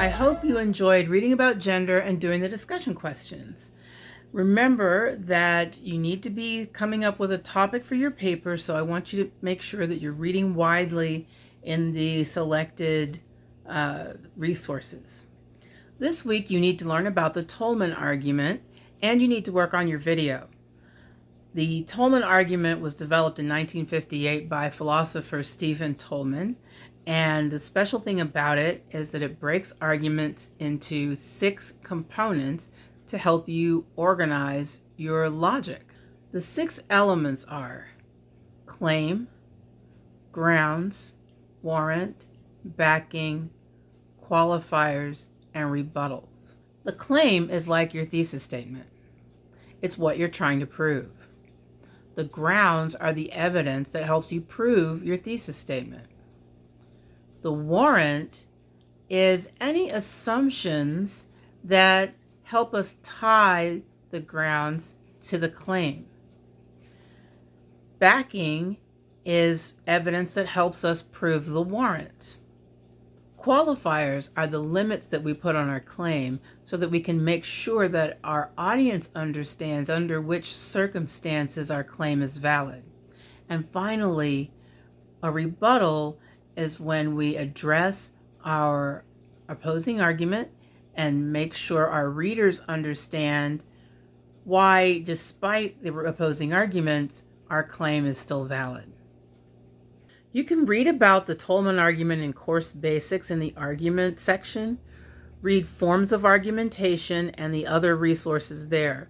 I hope you enjoyed reading about gender and doing the discussion questions. Remember that you need to be coming up with a topic for your paper, so I want you to make sure that you're reading widely in the selected resources. This week you need to learn about the Tolman argument, and you need to work on your video. The Tolman argument was developed in 1958 by philosopher Stephen Tolman, and the special thing about it is that it breaks arguments into 6 components to help you organize your logic. The 6 elements are claim, grounds, warrant, backing, qualifiers, and rebuttals. The claim is like your thesis statement. It's what you're trying to prove. The grounds are the evidence that helps you prove your thesis statement. The warrant is any assumptions that help us tie the grounds to the claim. Backing is evidence that helps us prove the warrant. Qualifiers are the limits that we put on our claim so that we can make sure that our audience understands under which circumstances our claim is valid. And finally, a rebuttal is when we address our opposing argument and make sure our readers understand why, despite the opposing arguments, our claim is still valid. You can read about the Tolman argument in Course Basics in the argument section. Read Forms of Argumentation and the other resources there.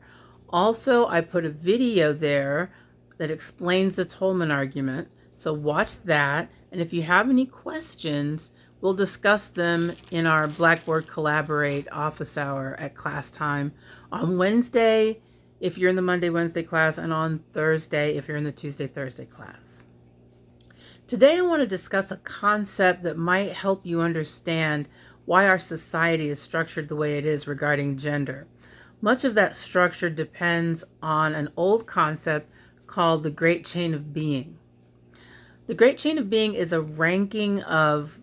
Also, I put a video there that explains the Tolman argument, so watch that. And if you have any questions, we'll discuss them in our Blackboard Collaborate office hour at class time on Wednesday if you're in the Monday-Wednesday class, and on Thursday if you're in the Tuesday-Thursday class. Today I want to discuss a concept that might help you understand why our society is structured the way it is regarding gender. Much of that structure depends on an old concept called the Great Chain of Being. The Great Chain of Being is a ranking of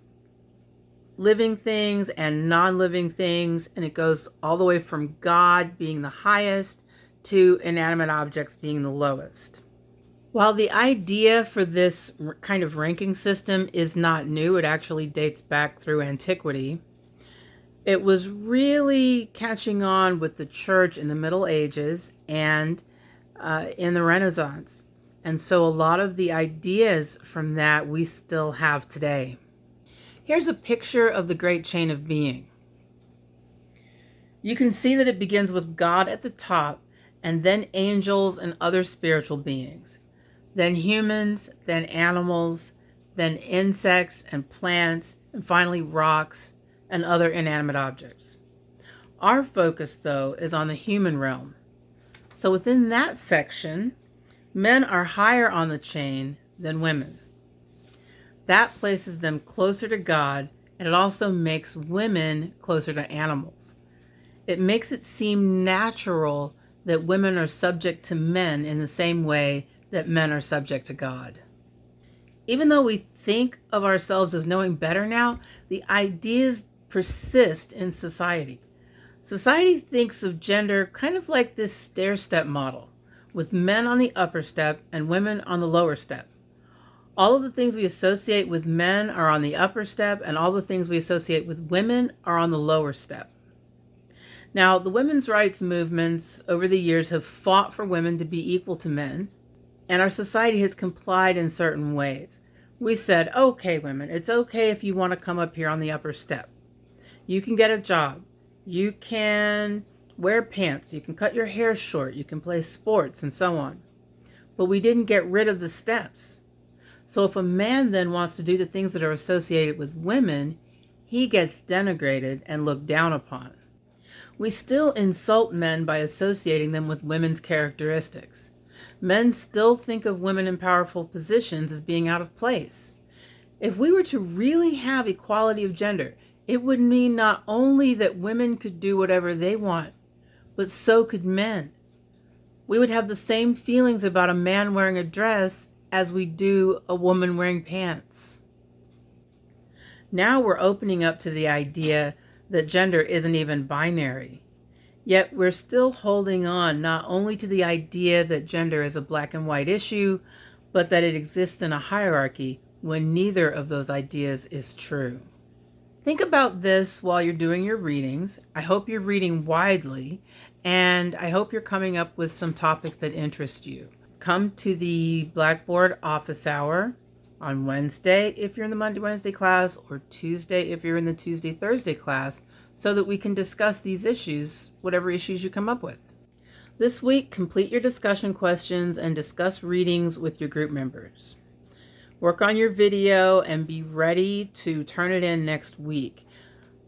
living things and non-living things, and it goes all the way from God being the highest to inanimate objects being the lowest. While the idea for this kind of ranking system is not new, it actually dates back through antiquity. It was really catching on with the church in the Middle Ages and in the Renaissance. And so a lot of the ideas from that we still have today. Here's a picture of the Great Chain of Being. You can see that it begins with God at the top, and then angels and other spiritual beings, then humans, then animals, then insects and plants, and finally rocks and other inanimate objects. Our focus, though, is on the human realm. So within that section, men are higher on the chain than women. That places them closer to God, and it also makes women closer to animals. It makes it seem natural that women are subject to men in the same way that men are subject to God. Even though we think of ourselves as knowing better now, the ideas persist in society. Society thinks of gender kind of like this stair-step model, with men on the upper step and women on the lower step. All of the things we associate with men are on the upper step, and all the things we associate with women are on the lower step. Now, the women's rights movements over the years have fought for women to be equal to men, and our society has complied in certain ways. We said, okay, women, it's okay if you want to come up here on the upper step. You can get a job. You can wear pants. You can cut your hair short. You can play sports and so on. But we didn't get rid of the steps. So if a man then wants to do the things that are associated with women, he gets denigrated and looked down upon. We still insult men by associating them with women's characteristics. Men still think of women in powerful positions as being out of place. If we were to really have equality of gender, it would mean not only that women could do whatever they want, but so could men. We would have the same feelings about a man wearing a dress as we do a woman wearing pants. Now we're opening up to the idea that gender isn't even binary. Yet we're still holding on not only to the idea that gender is a black and white issue, but that it exists in a hierarchy when neither of those ideas is true. Think about this while you're doing your readings. I hope you're reading widely, and I hope you're coming up with some topics that interest you. Come to the Blackboard office hour on Wednesday if you're in the Monday-Wednesday class, or Tuesday if you're in the Tuesday-Thursday class, so that we can discuss these issues, whatever issues you come up with. This week, complete your discussion questions and discuss readings with your group members. Work on your video and be ready to turn it in next week.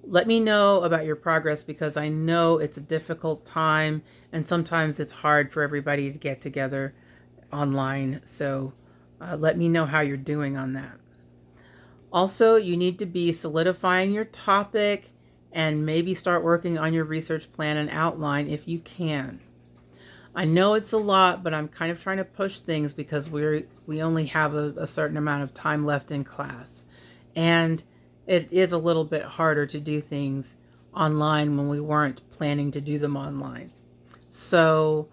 Let me know about your progress, because I know it's a difficult time and sometimes it's hard for everybody to get together online. So let me know how you're doing on that. Also, you need to be solidifying your topic and maybe start working on your research plan and outline if you can. I know it's a lot, but I'm kind of trying to push things because we only have a certain amount of time left in class. And it is a little bit harder to do things online when we weren't planning to do them online. So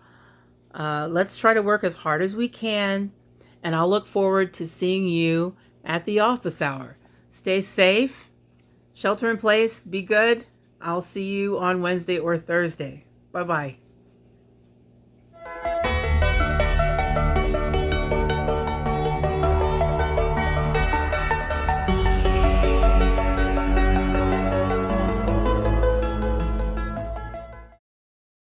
let's try to work as hard as we can, and I'll look forward to seeing you at the office hour. Stay safe, shelter in place, be good. I'll see you on Wednesday or Thursday. Bye-bye.